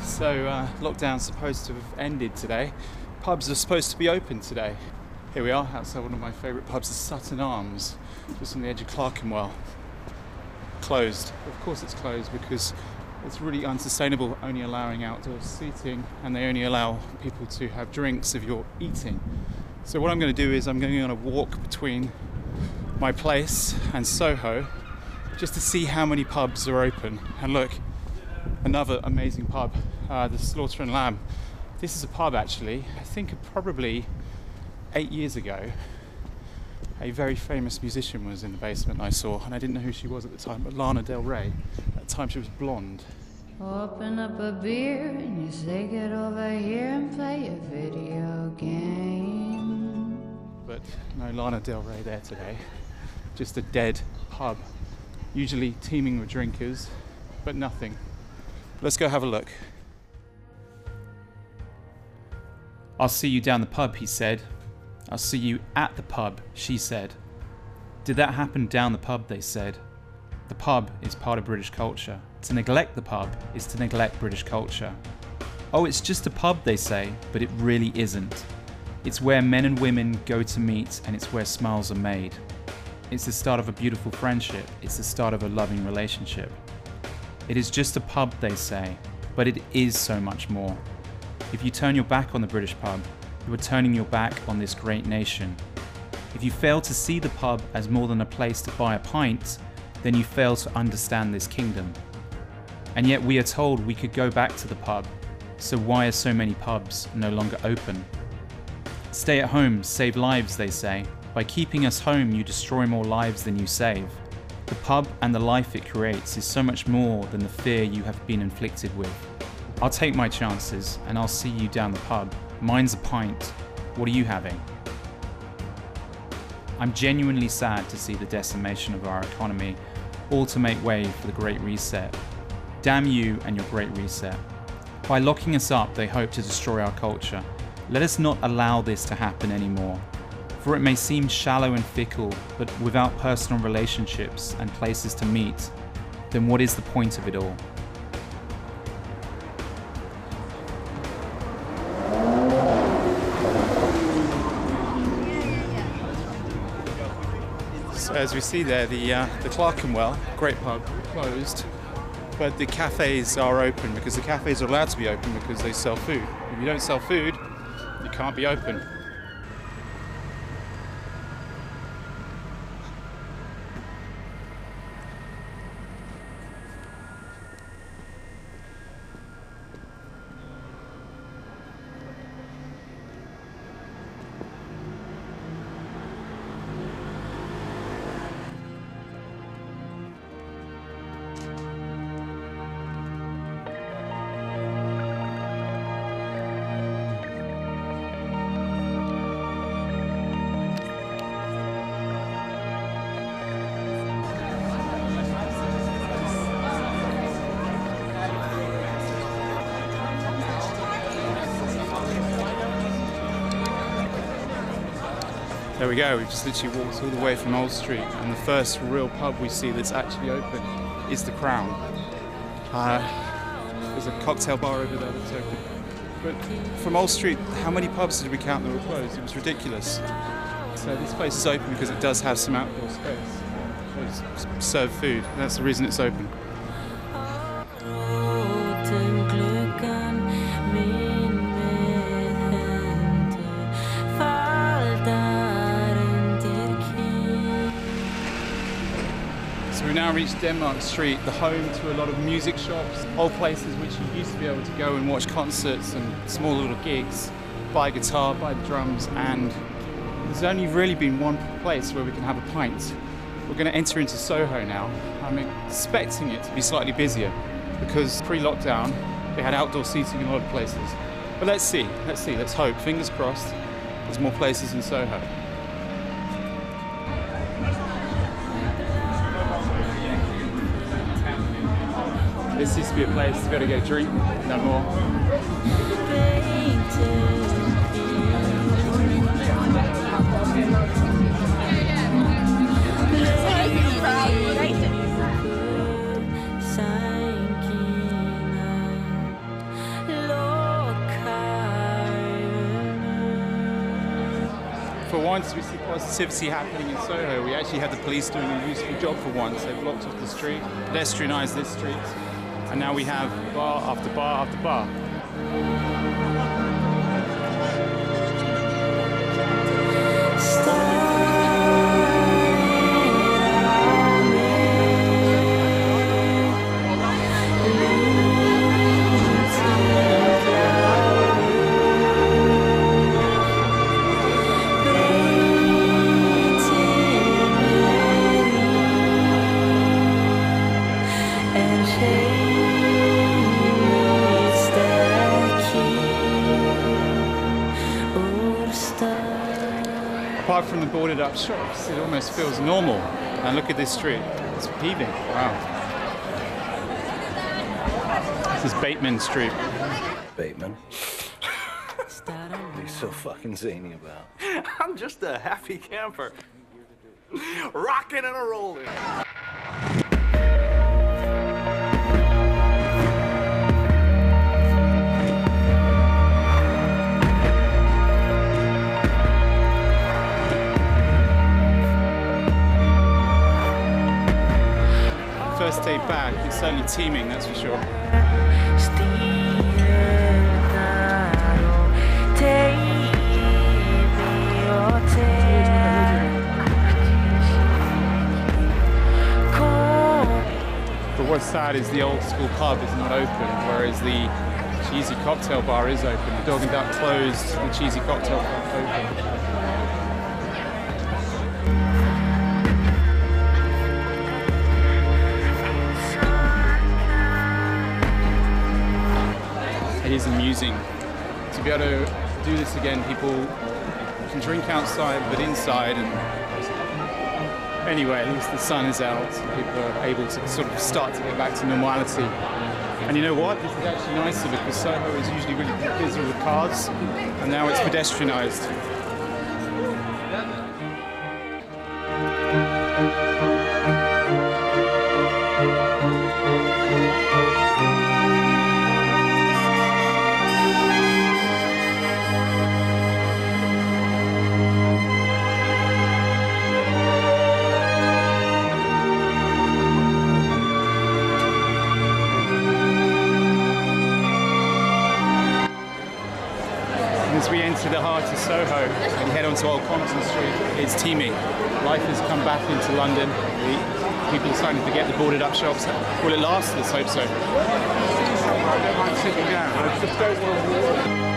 So lockdown's supposed to have ended today. Pubs are supposed to be open today. Here we are outside one of my favourite pubs, the Sutton Arms, just on the edge of Clerkenwell. Closed. Of course it's closed because it's really unsustainable only allowing outdoor seating, and they only allow people to have drinks if you're eating. So what I'm going to do is I'm going on a walk between my place and Soho just to see how many pubs are open. And look, another amazing pub, the Slaughter and Lamb. This is a pub actually, I think probably 8 years ago. A very famous musician was in the basement I saw, and I didn't know who she was at the time, but Lana Del Rey. At the time she was blonde. Open up a beer and you say get over here and play a video game. But no Lana Del Rey there today. Just a dead pub. Usually teeming with drinkers, but nothing. Let's go have a look. I'll see you down the pub, he said. I'll see you at the pub, she said. Did that happen down the pub, they said. The pub is part of British culture. To neglect the pub is to neglect British culture. Oh, it's just a pub, they say, but it really isn't. It's where men and women go to meet, and it's where smiles are made. It's the start of a beautiful friendship. It's the start of a loving relationship. It is just a pub, they say, but it is so much more. If you turn your back on the British pub, you are turning your back on this great nation. If you fail to see the pub as more than a place to buy a pint, then you fail to understand this kingdom. And yet we are told we could go back to the pub, so why are so many pubs no longer open? Stay at home, save lives, they say. By keeping us home, you destroy more lives than you save. The pub and the life it creates is so much more than the fear you have been inflicted with. I'll take my chances, and I'll see you down the pub. Mine's a pint. What are you having? I'm genuinely sad to see the decimation of our economy, all to make way for the Great Reset. Damn you and your Great Reset. By locking us up, they hope to destroy our culture. Let us not allow this to happen anymore. For it may seem shallow and fickle, but without personal relationships and places to meet, then what is the point of it all? So as we see there, the Clerkenwell, great pub, closed, but the cafes are open because the cafes are allowed to be open because they sell food. If you don't sell food, you can't be open. There we go, we've just literally walked all the way from Old Street, and the first real pub we see that's actually open is the Crown. There's a cocktail bar over there that's open. But from Old Street, how many pubs did we count that were closed? It was ridiculous. So this place is open because it does have some outdoor space. They serve food, and that's the reason it's open. So we've now reached Denmark Street, the home to a lot of music shops, old places which you used to be able to go and watch concerts and small little gigs, buy a guitar, buy the drums, and there's only really been one place where we can have a pint. We're going to enter into Soho now. I'm expecting it to be slightly busier because pre-lockdown they had outdoor seating in a lot of places. But let's see, let's hope, fingers crossed, there's more places in Soho. This used to be a place to be able to get a drink, no more. once we see positivity happening in Soho. We actually had the police doing a useful job for once. They blocked off the street, pedestrianised this street, and now we have bar after bar after bar. Apart from the boarded up shops, it almost feels normal. And look at this street, it's heaving, wow. This is Bateman Street. Bateman? What are you so fucking zany about? I'm just a happy camper. Rocking and a rolling. First day back, it's certainly teeming, that's for sure. But what's sad is the old school pub is not open, whereas the Cheesy Cocktail Bar is open. The Dog and Duck closed, the Cheesy Cocktail Bar open. It is amusing to be able to do this again. People can drink outside, but inside, and anyway, at least the sun is out, and people are able to sort of start to get back to normality. And you know what? This is actually nicer because Soho is usually really busy with cars, and now it's pedestrianised. As we enter the heart of Soho and head onto Old Compton Street, it's teeming. Life has come back into London. People are starting to forget the boarded up shops. Will it last? Let's hope so. I don't mind sitting down. I just don't want to walk.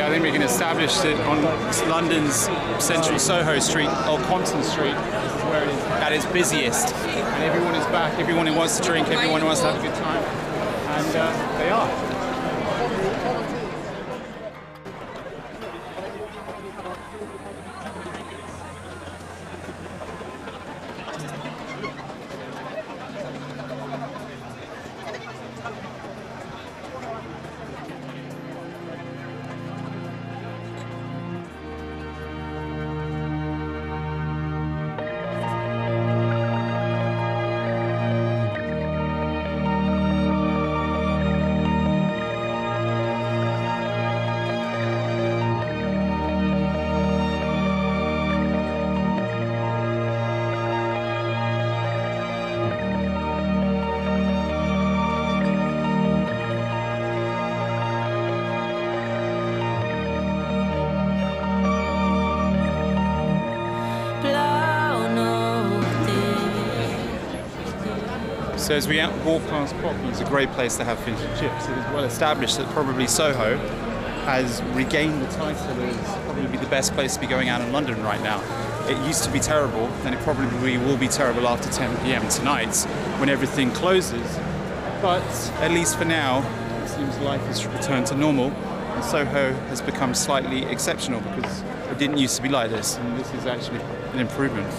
I think we can establish that on London's central Soho Street, Old Compton Street, this is where it is at its busiest. And everyone is back, everyone who wants to drink, everyone who wants to have a good time. And they are. So as we walk past Poppy, it's a great place to have fish and chips. It is well established that probably Soho has regained the title as probably the best place to be going out in London right now. It used to be terrible, and it probably will be terrible after 10 p.m. tonight when everything closes. But at least for now, it seems life has returned to normal, and Soho has become slightly exceptional because it didn't used to be like this, and this is actually an improvement.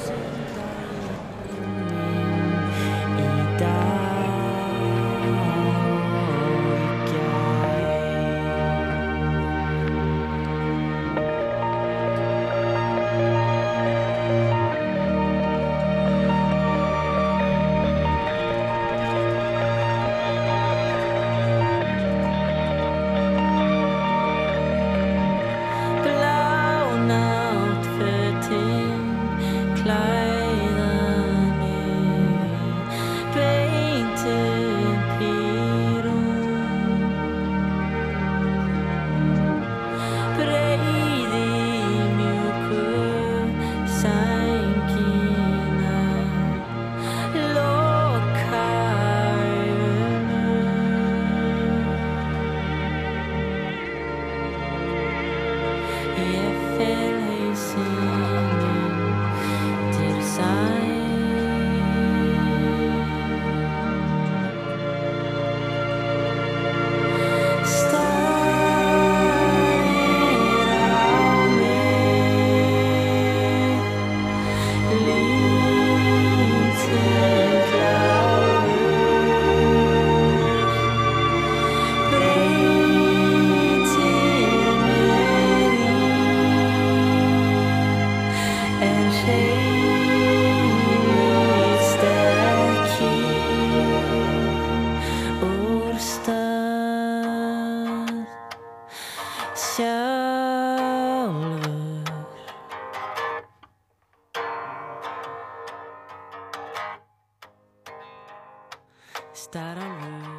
Start over.